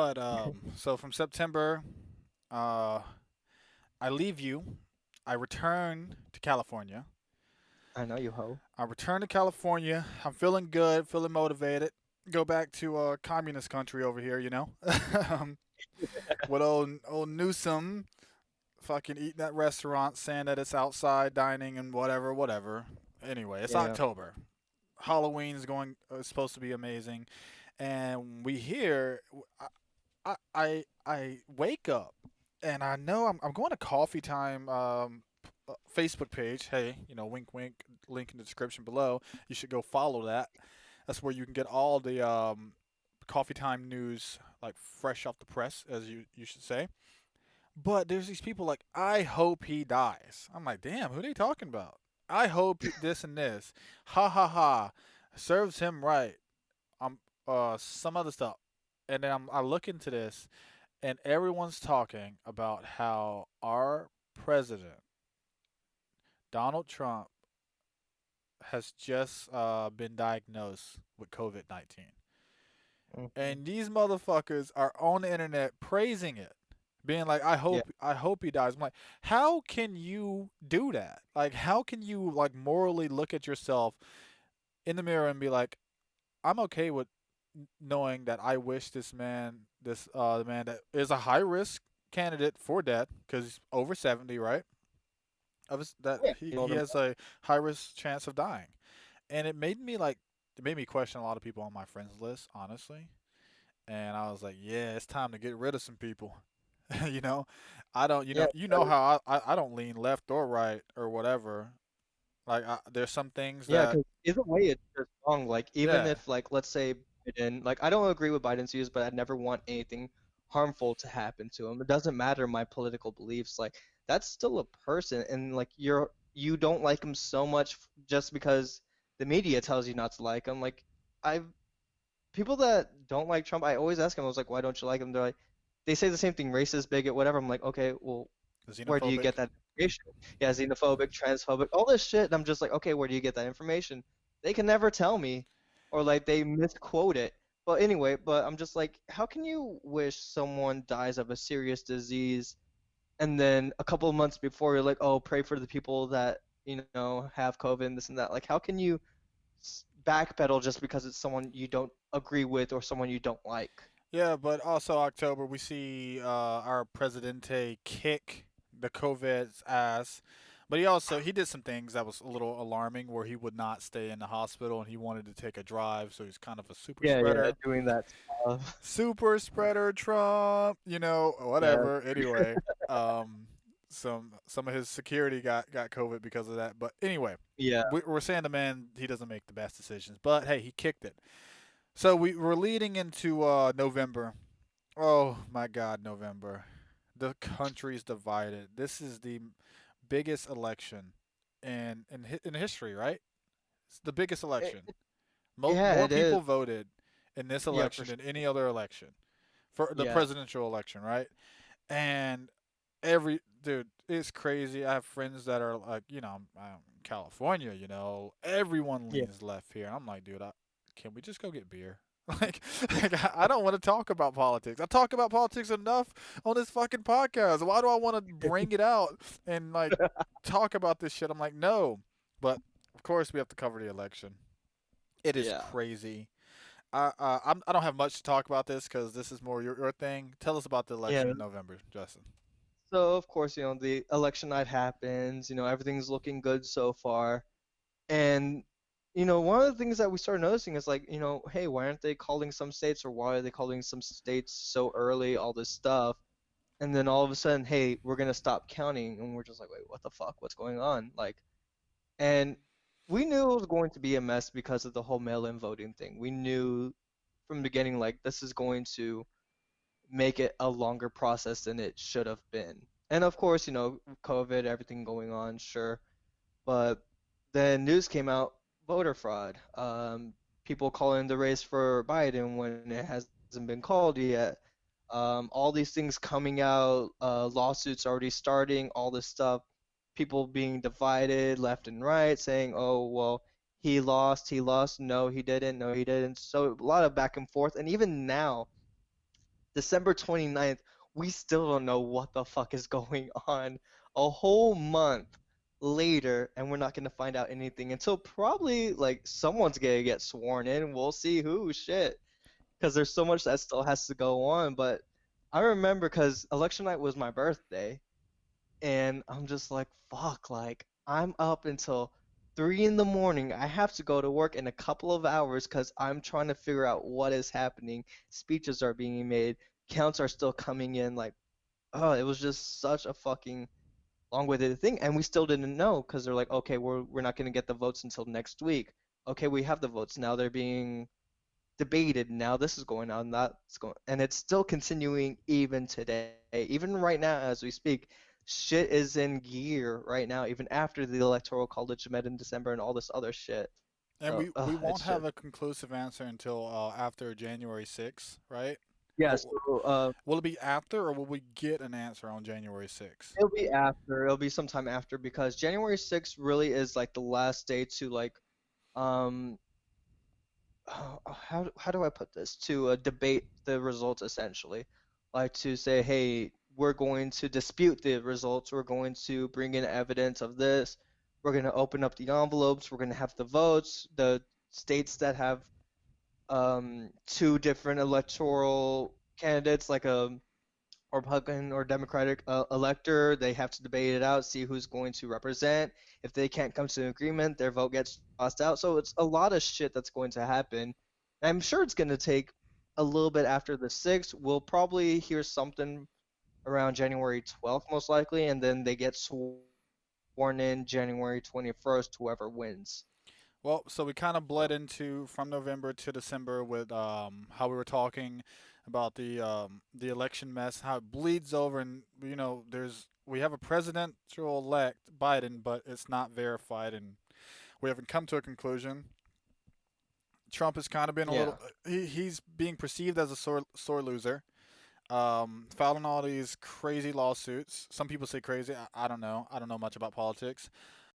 But so from September, uh, I leave you. I return to California. I know you hoe. I return to California. I'm feeling good, feeling motivated. Go back to communist country over here, um, with old Newsom fucking eating at restaurants, saying that it's outside dining and whatever, whatever. Anyway, it's Yeah. October. Halloween is going. It's supposed to be amazing, and we hear. I wake up and I know I'm going to Coffee Time Facebook page. Hey, wink wink, link in the description below. You should go follow that. That's where you can get all the Coffee Time news like fresh off the press, as you should say. But there's these people like, I hope he dies. I'm like, damn, who are they talking about? I hope this and this. Ha ha ha. Serves him right. Some other stuff. And then I look into this and everyone's talking about how our president, Donald Trump, has just been diagnosed with COVID-19. Hmm. And these motherfuckers are on the internet praising it, being like, Yeah. I hope he dies." I'm like, how can you do that? Like, how can you like morally look at yourself in the mirror and be like, I'm okay with knowing that I wish this man, the man that is a high risk candidate for death because he's over 70, right? That Yeah. he, You he know has a high risk chance of dying, and it made me question a lot of people on my friends list, honestly. And I was like, yeah, it's time to get rid of some people. you know, I don't, Yeah. you know how I don't lean left or right or whatever. Like there's some things Yeah, that, because either way, it's just wrong. Like, even yeah, if, like, let's say Biden, like, I don't agree with Biden's views, but I'd never want anything harmful to happen to him. It doesn't matter my political beliefs. Like, that's still a person, and like, you don't like him so much just because the media tells you not to like him. Like, I've people that don't like Trump, I always ask them, I was like, why don't you like him? They're like, they say the same thing, racist, bigot, whatever. I'm like, okay, well, where do you xenophobic. get that information? Yeah, xenophobic, transphobic, all this shit. And I'm just like, okay, where do you get that information? They can never tell me, or like they misquote it. But anyway, but I'm just like, how can you wish someone dies of a serious disease, and then a couple of months before you're like, oh, pray for the people that have COVID and this and that. Like, how can you backpedal just because it's someone you don't agree with or someone you don't like? Yeah, but also October we see our presidente kick the COVID's ass. But he did some things that was a little alarming, where he would not stay in the hospital and he wanted to take a drive, so he's kind of a super Yeah, yeah, spreader. doing that stuff. Super spreader Trump, Yeah, whatever. Anyway, um, some of his security got COVID because of that. But anyway, yeah, we're saying the man, he doesn't make the best decisions, but hey, he kicked it. So we're leading into November. Oh my God, November. The country's divided. This is the biggest election in history, right? It's the biggest it, election. yeah, More it is. people voted in this Yeah, for election sure. than any other election for the Yeah, presidential election, right? And every dude, it's crazy. I have friends that are like, I'm in California. Everyone yeah. leans left here. I'm like, dude, can we just go get beer? Like, I don't want to talk about politics. I talk about politics enough on this fucking podcast. Why do I want to bring it out and like talk about this shit? I'm like, no. But of course, we have to cover the election. It is Yeah. crazy. I don't have much to talk about this because this is more your thing. Tell us about the election Yeah. in November, Justin. So of course, the election night happens, everything's looking good so far. And one of the things that we started noticing is like, hey, why aren't they calling some states or why are they calling some states so early, all this stuff? And then all of a sudden, hey, we're gonna stop counting and we're just like, wait, what the fuck? What's going on? Like, and we knew it was going to be a mess because of the whole mail-in voting thing. We knew from the beginning, like, this is going to make it a longer process than it should have been. And of course, COVID, everything going on, sure. But then news came out, voter fraud. People calling the race for Biden when it hasn't been called yet. All these things coming out, lawsuits already starting, all this stuff. People being divided left and right, saying, "Oh, well, he lost, he lost. No, he didn't. No, he didn't." So a lot of back and forth. And even now, December 29th, we still don't know what the fuck is going on. A whole month later, and we're not gonna find out anything until probably like someone's gonna get sworn in. We'll see who. Shit, because there's so much that still has to go on. But I remember because election night was my birthday, and I'm just like, fuck, like I'm up until 3 in the morning. I have to go to work in a couple of hours because I'm trying to figure out what is happening. Speeches are being made, counts are still coming in. Like, oh, it was just such a fucking long-winded thing, and we still didn't know because they're like, okay, we're not gonna get the votes until next week. Okay, we have the votes now. They're being debated now. This is going on, that's going, and it's still continuing even today. Even right now as we speak, shit is in gear right now, even after the electoral college met in December and all this other shit. And So, we won't it's have just a conclusive answer until after January 6th, right? yeah. Or So, will it be after, or will we get an answer on January 6th? it'll be after. It'll be sometime after because January 6th really is like the last day to like um how do I put this to debate the results essentially, like to say, hey, we're going to dispute the results, we're going to bring in evidence of this, we're going to open up the envelopes, we're going to have the votes, the states that have two different electoral candidates, like a Republican or Democratic elector. They have to debate it out, see who's going to represent. If they can't come to an agreement, their vote gets tossed out. So it's a lot of shit that's going to happen. I'm sure it's going to take a little bit after the 6th. We'll probably hear something around January 12th, most likely, and then they get sworn in January 21st, whoever wins. Well, so we kind of So, bled into from November to December with how we were talking about the election mess, how it bleeds over, and we have a presidential elect Biden, but it's not verified, and we haven't come to a conclusion. Trump has kind of been a yeah. little. He's being perceived as a sore loser. Filing all these crazy lawsuits. Some people say crazy. I don't know. I don't know much about politics.